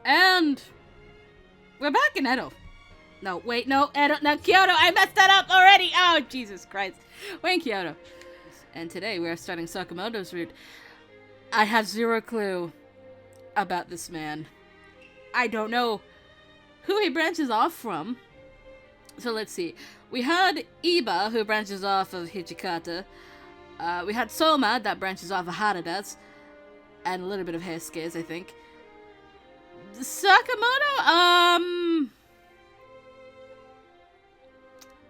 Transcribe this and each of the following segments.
And we're back in Edo. No, wait, no, Edo, no, Kyoto. I messed that up already. Oh, Jesus Christ. We're in Kyoto. And today we are starting Sakamoto's route. I have zero clue about this man. I don't know who he branches off from. So let's see. We had Iba, who branches off of Hijikata. We had Soma, that branches off of Haradas. And a little bit of Heisuke's, I think. Sakamoto,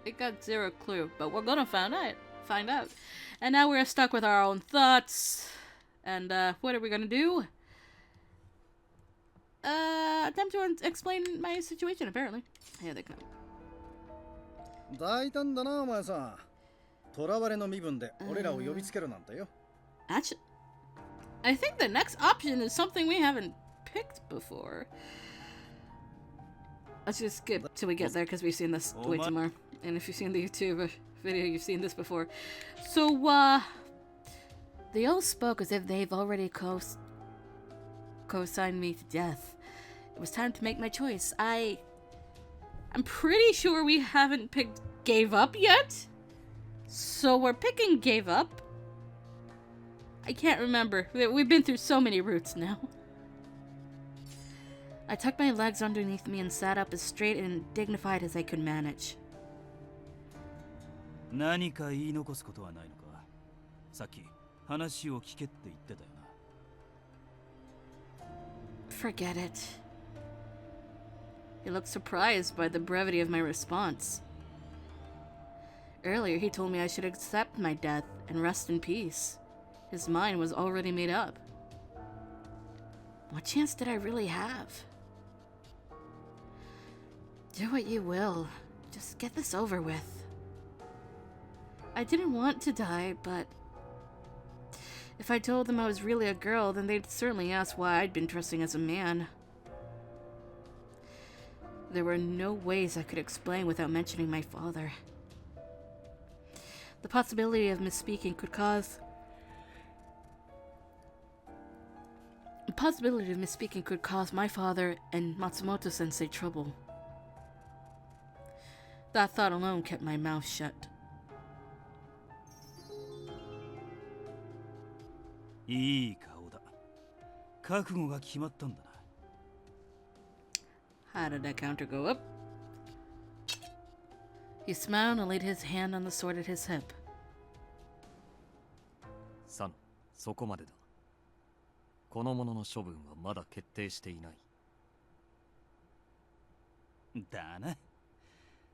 I got zero clue, but we're gonna find out. And now we're stuck with our own thoughts. And, what are we gonna do? Attempt to explain my situation, apparently. Here they come. 大胆だなお前さん。囚われの身分で俺らを呼びつけるなんてよ。Actually, I think the next option is something we haven't picked before. Let's just skip till we get there because we've seen this way too more. And if you've seen the YouTube video, you've seen this before. So, they all spoke as if they've already co-signed me to death. It was time to make my choice. I'm pretty sure we haven't picked gave up yet. So we're picking gave up. I can't remember. We've been through so many routes now. I tucked my legs underneath me and sat up as straight and dignified as I could manage. 何か言い残すことはないのか。さっき話を聞けって言ってたよな。Forget it. He looked surprised by the brevity of my response. Earlier, he told me I should accept my death and rest in peace. His mind was already made up. What chance did I really have? Do what you will. Just get this over with. I didn't want to die, but if I told them I was really a girl, then they'd certainly ask why I'd been dressing as a man. There were no ways I could explain without mentioning my father. The possibility of misspeaking could cause my father and Matsumoto-sensei trouble. That thought alone kept my mouth shut. いい顔だ。覚悟が決まったんだな。How did that counter go up? He smiled and laid his hand on the sword at his hip. サノ、そこまでだ。この者の処分はまだ決定していない。だな。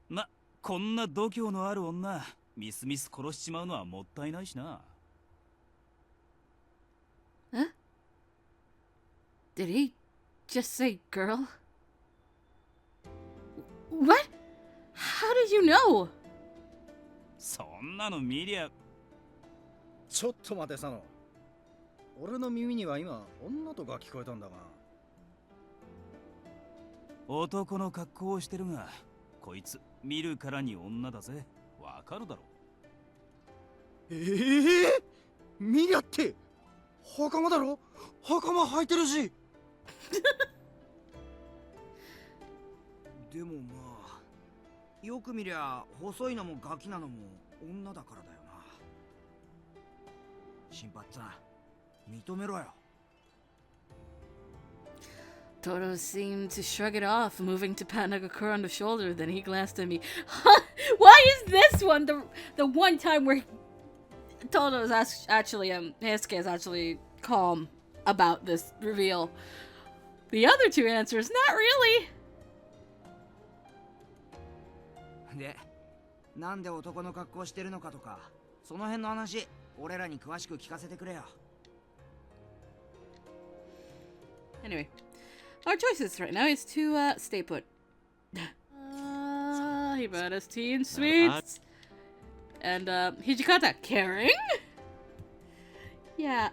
ま、こんな度胸のある女、みすみす殺しちまうのはもったいないしな。Huh? Did he just say girl? What? How did you know? そんなの見りゃ。ちょっと待てさの。俺の耳には今女とか聞こえたんだが。男の格好をしてるが、こいつ見るからに女だぜ。わかるだろ。見りゃって。袴だろ？袴履いてるし。でもまあ、よく見りゃ細いのもガキなのも女だからだよな。新八さん、認めろよ。Toto seemed to shrug it off, moving to pat Nagakura on the shoulder. Then he glanced at me. Why is this one the one time where Toto is actually Heisuke is actually calm about this reveal? The other two answers, not really. で、なんで男の格好してるのかとか、その辺の話、俺らに詳しく聞かせてくれよ。Anyway, our choices right now is to stay put. He brought us tea and sweets. And Hijikata, caring? Yeah,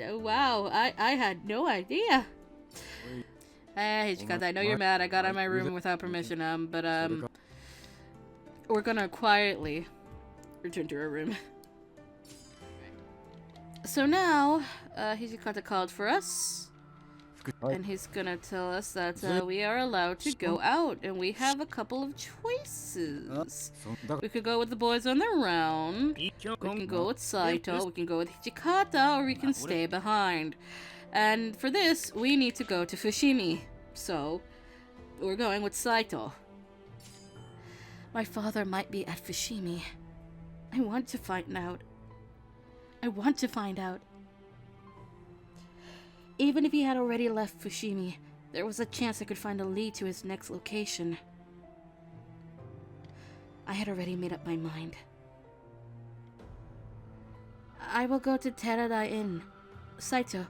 wow, I had no idea. Hijikata, I know you're mad. I got out of my room without permission, but we're gonna quietly return to our room. So now, Hijikata called for us. And he's gonna tell us that we are allowed to go out, and we have a couple of choices. We could go with the boys on their round, we can go with Saito, we can go with Hijikata, or we can stay behind. And for this, we need to go to Fushimi. So, we're going with Saito. My father might be at Fushimi. I want to find out. I want to find out. Even if he had already left Fushimi, there was a chance I could find a lead to his next location. I had already made up my mind. I will go to Terada Inn. Saito,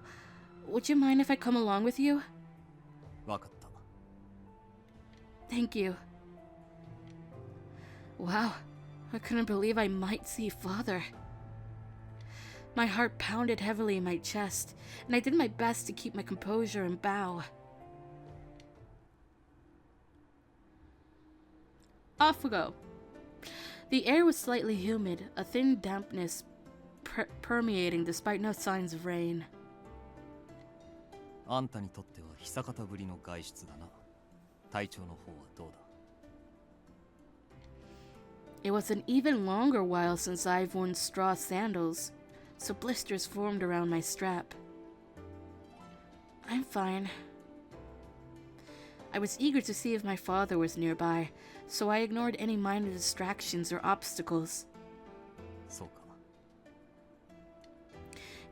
would you mind if I come along with you? わかった。 Thank you. Wow, I couldn't believe I might see father. My heart pounded heavily in my chest, and I did my best to keep my composure and bow. Off we go. The air was slightly humid, a thin dampness permeating despite no signs of rain. あんたにとっては久方ぶりの外出だな。体調の方はどうだ? It was an even longer while since I've worn straw sandals, so blisters formed around my strap. I'm fine. I was eager to see if my father was nearby, so I ignored any minor distractions or obstacles. そうか。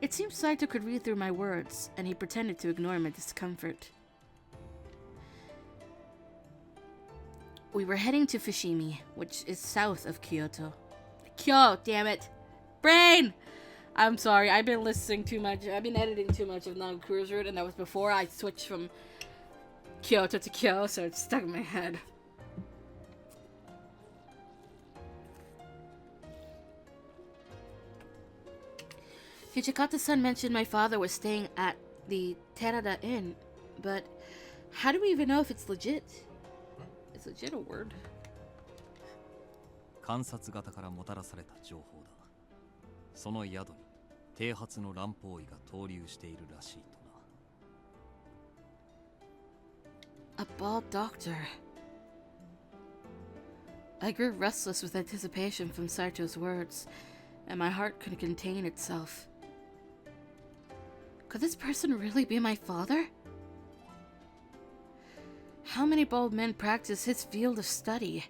It seemed Saito could read through my words, and he pretended to ignore my discomfort. We were heading to Fushimi, which is south of Kyoto. Kyo, damn it! Brain! I'm sorry, I've been listening too much. I've been editing too much of Non-Cruise Route, and that was before I switched from Kyoto to Kyo, so it's stuck in my head. Hijikata-san mentioned my father was staying at the Terada Inn, but how do we even know if it's legit? Is legit a word? 観察型からもたらされた情報だ。その宿に剃髪の乱暴医が逗留しているらしいとな。 A bald doctor. I grew restless with anticipation from Saito's words, and my heart couldn't contain itself. Could this person really be my father? How many bald men practice his field of study?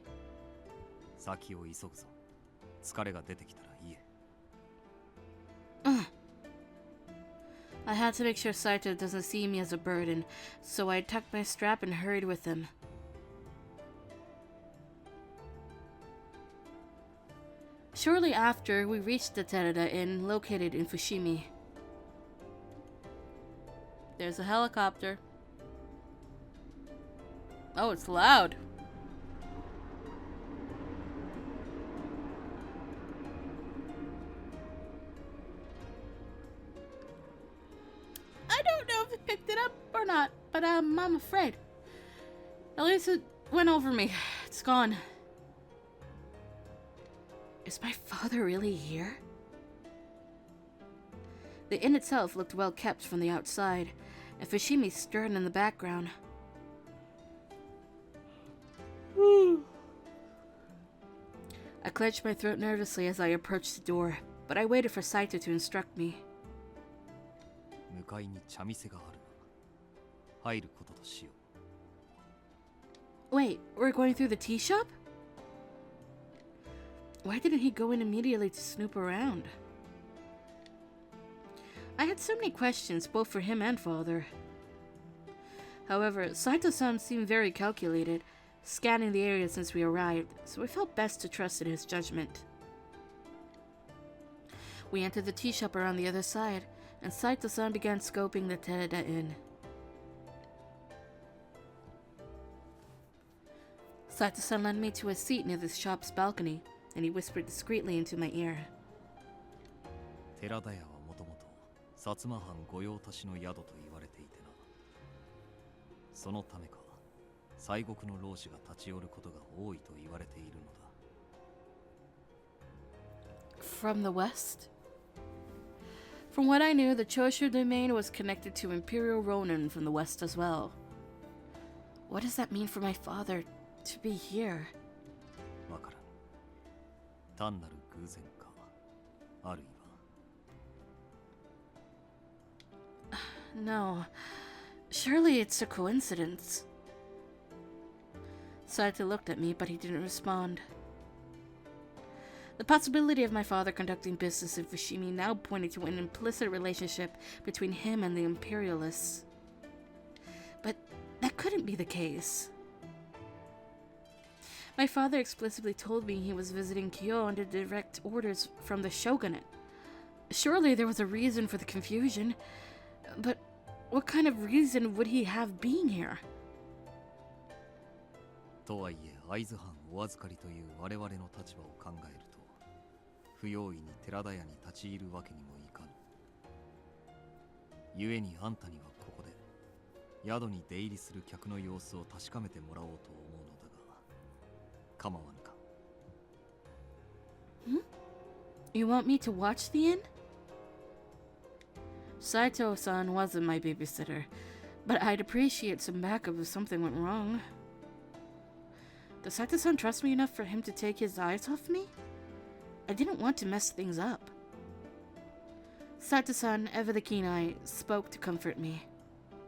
先を急ぐぞ。疲れが出てきたら言え。I had to make sure Saito doesn't see me as a burden, so I tucked my strap and hurried with him. Shortly after, we reached the Terada Inn, located in Fushimi. There's a helicopter. Oh, it's loud. I don't know if it picked it up or not, but I'm afraid. At least it went over me. It's gone. Is my father really here? The inn itself looked well kept from the outside, and Fushimi stirred in the background. I clenched my throat nervously as I approached the door, but I waited for Saito to instruct me. 向かいに茶店があるな。入ることとしよう。 Wait, we're going through the tea shop? Why didn't he go in immediately to snoop around? I had so many questions, both for him and father. However, Saito-san seemed very calculated, scanning the area since we arrived, so it felt best to trust in his judgment. We entered the tea shop around the other side, and Saito-san began scoping the Terada Inn. Saito-san led me to a seat near the shop's balcony, and he whispered discreetly into my ear. 寺田屋はもともと薩摩藩御用達の宿と言われていてな。そのためか西国の老師が立ち寄ることが多いと言われているのだ。 From the west? From what I knew, the Choshu domain was connected to Imperial Ronin from the west as well. What does that mean for my father to be here? わからん。単なる偶然か、あるいは。No. Surely it's a coincidence. Saito looked at me, but he didn't respond. The possibility of my father conducting business in Fushimi now pointed to an implicit relationship between him and the Imperialists. But that couldn't be the case. My father explicitly told me he was visiting Kyoto under direct orders from the shogunate. Surely there was a reason for the confusion. But what kind of reason would he have being here? とはいえ、会津藩お預かりという我々の立場を考えると、不用意に寺田屋に立ち入るわけにもいかぬ。故にあんたにはここで宿に出入りする客の様子を確かめてもらおうと思うのだが、構わぬか。You want me to watch the inn? Saito-san wasn't my babysitter, but I'd appreciate some backup if something went wrong. Does Saito-san trust me enough for him to take his eyes off me? I didn't want to mess things up. Saito-san, ever the keen-eye, spoke to comfort me.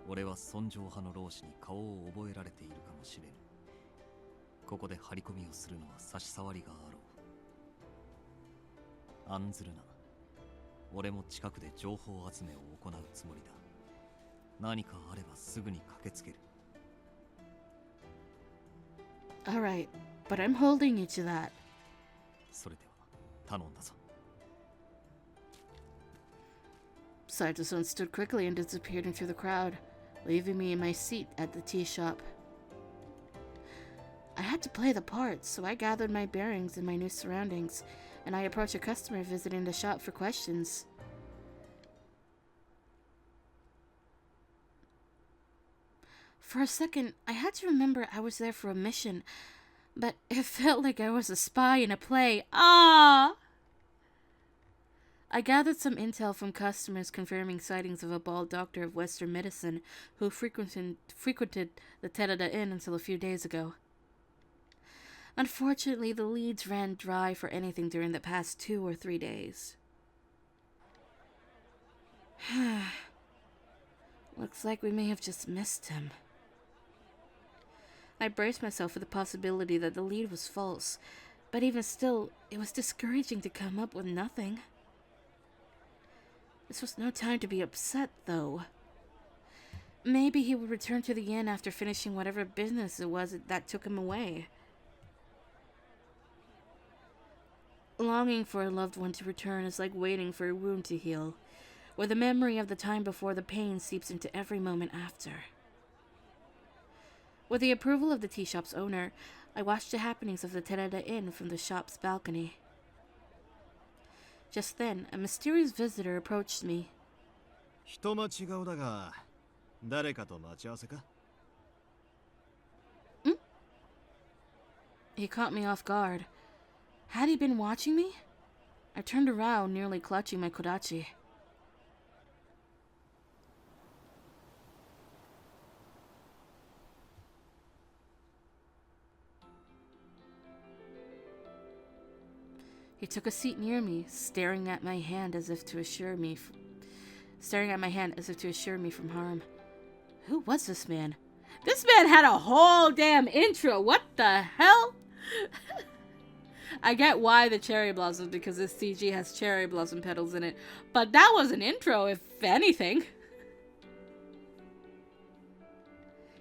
俺は尊上派の老師に顔を覚えられているかもしれぬ。ここで張り込みをするのは差し障りがあろう。案ずるな。俺も近くで情報集めを行うつもりだ。何かあればすぐに駆けつける。Alright, but I'm holding you to that. それでは頼んだぞ。Saito-san stood quickly and disappeared into the crowd, leaving me in my seat at the tea shop. I had to play the part, so I gathered my bearings in my new surroundings, and I approached a customer visiting the shop for questions. For a second, I had to remember I was there for a mission, but it felt like I was a spy in a play. Ah! I gathered some intel from customers confirming sightings of a bald doctor of Western medicine who frequented the Terada Inn until a few days ago. Unfortunately, the leads ran dry for anything during the past 2 or 3 days. Looks like we may have just missed him. I braced myself for the possibility that the lead was false, but even still, it was discouraging to come up with nothing. This was no time to be upset, though. Maybe he would return to the inn after finishing whatever business it was that took him away. Longing for a loved one to return is like waiting for a wound to heal, where the memory of the time before the pain seeps into every moment after. With the approval of the tea shop's owner, I watched the happenings of the Terada Inn from the shop's balcony. Just then, a mysterious visitor approached me. 人間違うだが、誰かと待ち合わせか? He caught me off guard. Had he been watching me? I turned around, nearly clutching my kodachi. He took a seat near me, staring at my hand as if to assure me from harm. Who was this man? This man had a whole damn intro. What the hell? I get why the cherry blossom, because this CG has cherry blossom petals in it, but that was an intro, if anything.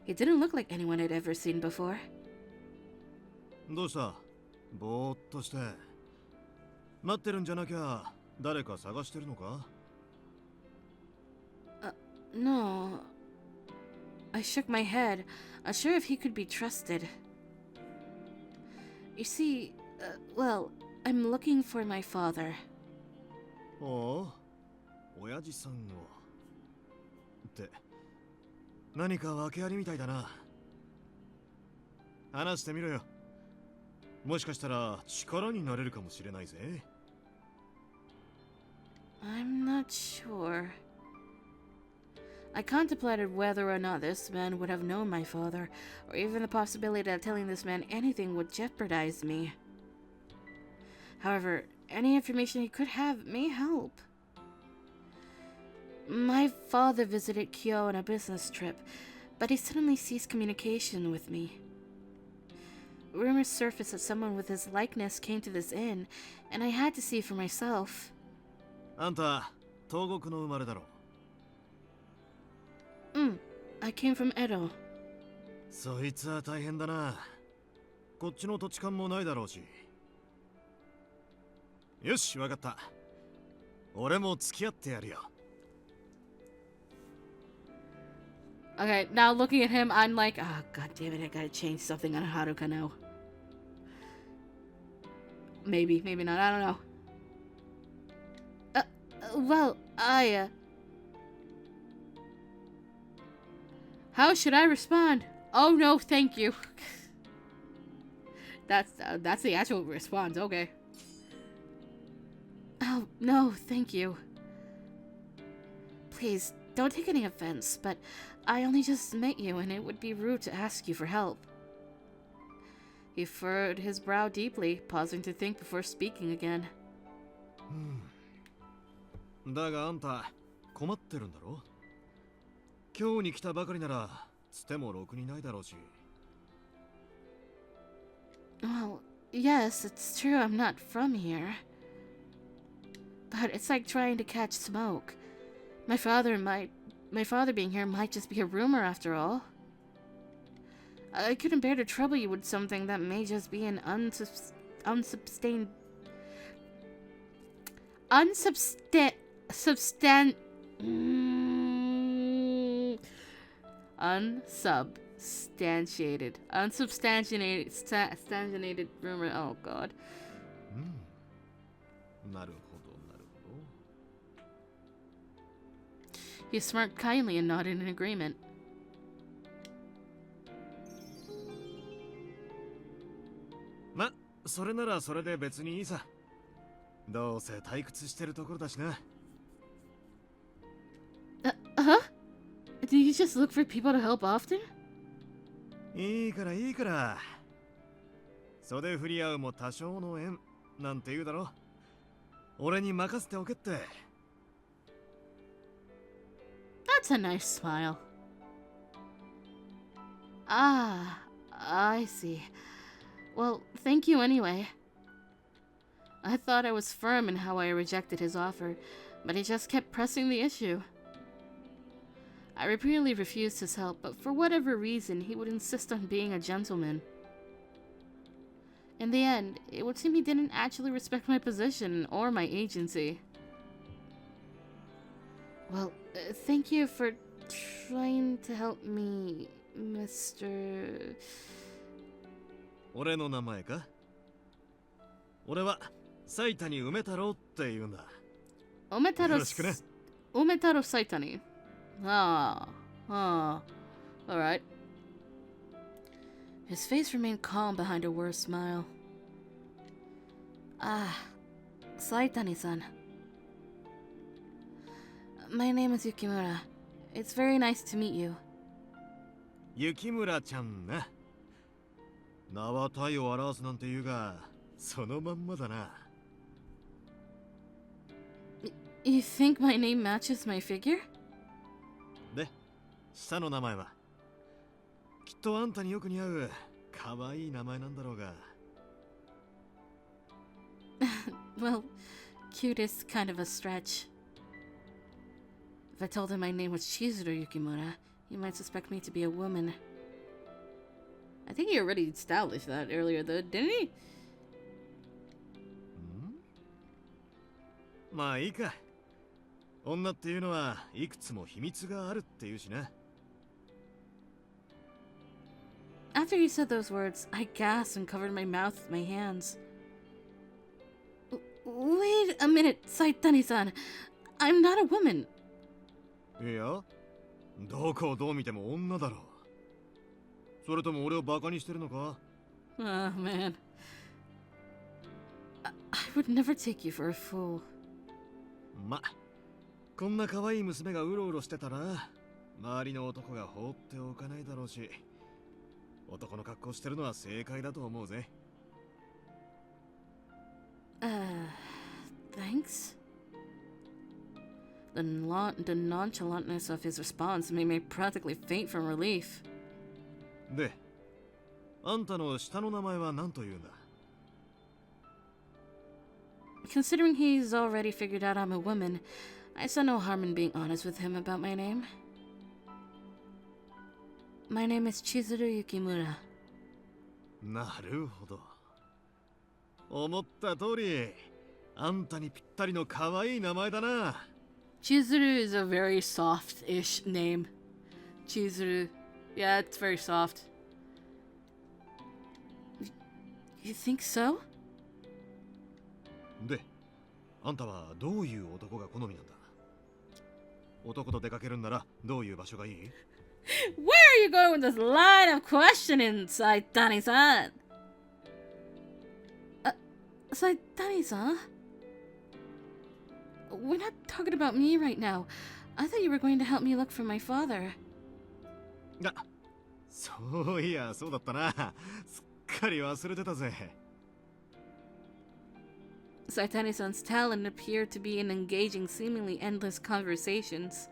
He didn't look like anyone I'd ever seen before. どうした?ぼーっとして。待ってるんじゃなきゃ誰か探してるのか? No. I shook my head, unsure if he could be trusted. You see, well, I'm looking for my father. おう、親父さんを。って、何か訳ありみたいだな。話してみろよ。もしかしたら力になれるかもしれないぜ。I'm not sure. I contemplated whether or not this man would have known my father, or even the possibility that telling this man anything would jeopardize me. However, any information he could have may help. My father visited Kyoto on a business trip, but he suddenly ceased communication with me. Rumors surfaced that someone with his likeness came to this inn, and I had to see for myself. あんた、東国の生まれだろ。I came from Edo. そいつは大変だな。こっちの土地勘もないだろうし。よし、わかった。俺も付き合ってやるよ。Okay, now looking at him, I'm like, oh, god damn it, I gotta change something on Haruka now. Maybe, maybe not, I don't know. Well, how should I respond? Oh no, thank you. That's the actual response, okay. Oh, no, thank you. Please, don't take any offense, but I only just met you and it would be rude to ask you for help. He furrowed his brow deeply, pausing to think before speaking again. だがあんた、困ってるんだろ？今日に来たばかりなら、つてもろくにないだろうし。Well, yes, it's true I'm not from here. But it's like trying to catch smoke. My father being here might just be a rumor after all. I couldn't bear to trouble you with something that may just be an unsubstantiated rumor. Oh god. なるほど、なるほど。He smirked kindly and nodded in agreement. ま、それならそれで別にいいさ。どうせ退屈してるところだしな。Huh? Do you just look for people to help often? いいからいいから。袖振り合うも多少の縁なんて言うだろ。俺に任せておけって。That's a nice smile. Ah, I see. Well, thank you anyway. I thought I was firm in how I rejected his offer, but he just kept pressing the issue. I repeatedly refused his help, but for whatever reason, he would insist on being a gentleman. In the end, it would seem he didn't actually respect my position or my agency. Well, thank you for trying to help me, Mr. 俺の名前か？俺は埼玉梅太郎って言うんだ。よろしくね。Umetaro Saitani. Alright. His face remained calm behind a worse smile. Ah, Saitani-san. My name is Yukimura. It's very nice to meet you. 雪村ちゃんな。名は体を表すなんて言うが、そのまんまだな。You think my name matches my figure? で、下の名前はきっとあんたによく似合う可愛い名前なんだろうが。Well, cute is kind of a stretch. If I told him my name was Chizuru Yukimura, he might suspect me to be a woman. I think he already established that earlier, though, didn't he? まあいいか。女っていうのはいくつも秘密があるっていうしな。After he said those words, I gasped and covered my mouth with my hands. Wait a minute, Saitani-san. I'm not a woman. いや、どこをどう見ても女だろう。それとも俺をバカにしてるのか？ Oh, man. I would never take you for a fool. ま、こんな可愛い娘がうろうろしてたら周りの男が放っておかないだろうし、男の格好してるのは正解だと思うぜ。Thanks? The nonchalantness of his response made me practically faint from relief. で、あんたの下の名前は何と言うんだ？ Considering he's already figured out I'm a woman, I saw no harm in being honest with him about my name. My name is Chizuru Yukimura. なるほど。思った通り、あんたにぴったりの可愛い名前だな。Chizuru is a very soft-ish name. Chizuru. Yeah, it's very soft. You think so? で、あんたはどういう男が好みなんだ？男と出かけるんならどういう場所がいい？ Where are you going with this line of questioning, Saitani-san? Saitani-san? We're not talking about me right now. I thought you were going to help me look for my father. あ、そういや、そうだったな。すっかり忘れてたぜ。Saitani-san's talent appeared to be in engaging seemingly endless conversations.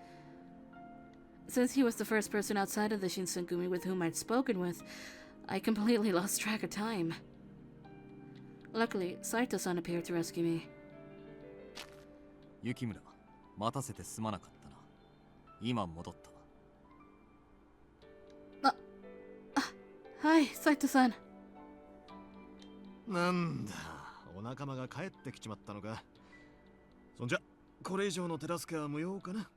Since he was the first person outside of the Shinsengumi with whom I'd spoken with, I completely lost track of time. Luckily, Saito-san appeared to rescue me. 雪村、待たせてすまなかったな。今戻った。Hi, Saito-san. なんだ、お仲間が帰ってきちまったのか。そんじゃ、これ以上の手助けは無用かな。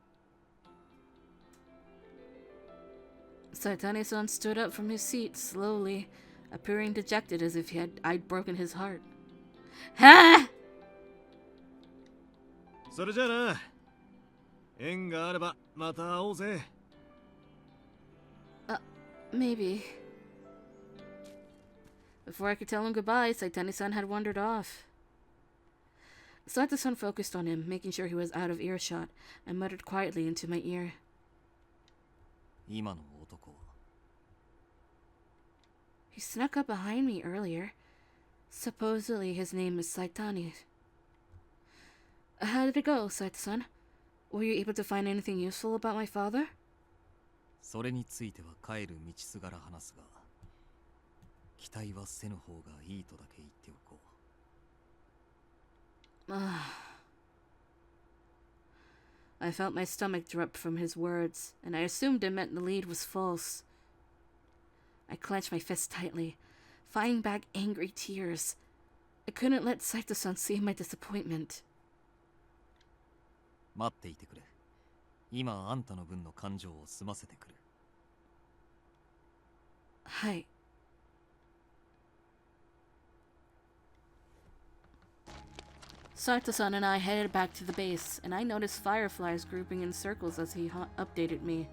Saitani-san stood up from his seat slowly, appearing dejected as if I'd broken his heart. Ha! それじゃあな。縁があればまた会おうぜ。Maybe. Before I could tell him goodbye, Saitani-san had wandered off. Saito-san focused on him, making sure he was out of earshot, and muttered quietly into my ear. 今の男は He snuck up behind me earlier. Supposedly his name is Saitani. How did it go, Saito-san? Were you able to find anything useful about my father? それについては帰る道すがら話すが、期待はせぬ方がいいとだけ言っておこう。I felt my stomach drop from his words, and I assumed it meant the lead was false. I clenched my fist tightly, fighting back angry tears. I couldn't let Saito-san see my disappointment. 待っていてくれ。今あんたの分の感情を済ませてくる。はい。Saito-san and I headed back to the base, and I noticed fireflies grouping in circles as he updated me.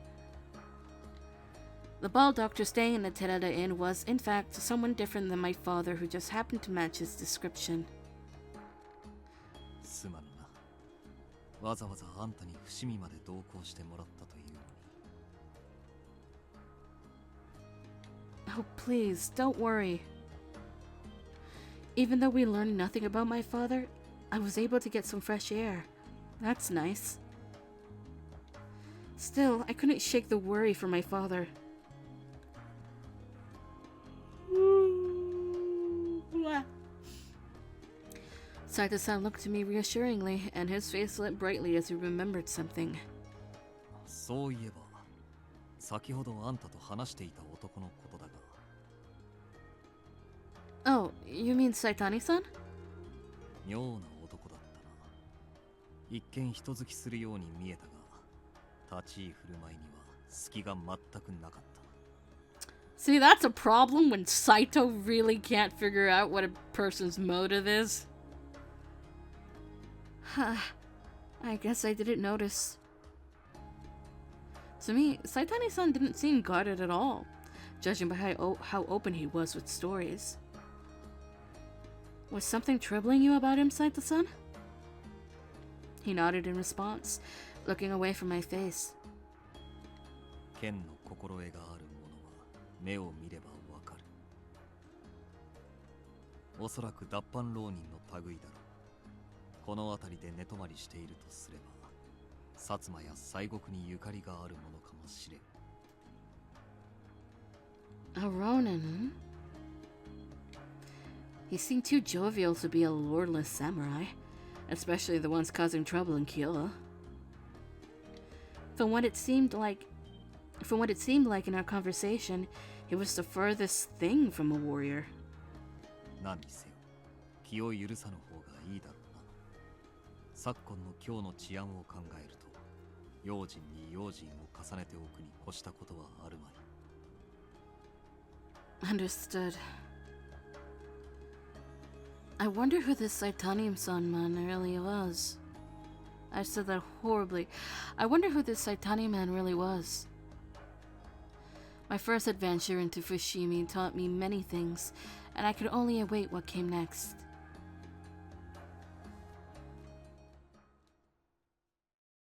The bald doctor staying in the Terada Inn was, in fact, someone different than my father who just happened to match his description. すまんな。わざわざあんたに伏見まで同行してもらったというのに。Oh, please, don't worry. Even though we learned nothing about my father, I was able to get some fresh air. That's nice. Still, I couldn't shake the worry for my father. Saito-san looked at me reassuringly, and his face lit brightly as he remembered something. そういえば、先ほどあんたと話していた男のことだが。Oh, you mean Saitani-san? 妙な男だったな。一見人好きするように見えたが、立ち居振る舞いには隙が全くなかった。See, that's a problem when Saito really can't figure out what a person's motive is. I guess I didn't notice. To me, Saitani-san didn't seem guarded at all, judging by how open he was with stories. Was something troubling you about him, Saito-san? He nodded in response, looking away from my face. 剣の心得がある者は目を見ればわかる。おそらく脱藩浪人の類だろう。この辺りで寝泊まりしているとすれば、薩摩や西国にゆかりがあるものかもしれん。A Ronin, hmm? He seemed too jovial to be a lordless samurai, especially the ones causing trouble in Kyoto. From what it seemed like in our conversation, he was the furthest thing from a warrior. 何にせよ、気を許さぬ方がいいだろうな。昨今の今日の治安を考えると、用心に用心を重ねておくに越したことはあるまい。Understood. I wonder who this Saitanium-san man really was. I said that horribly. I wonder who this Saitani man really was. My first adventure into Fushimi taught me many things, and I could only await what came next.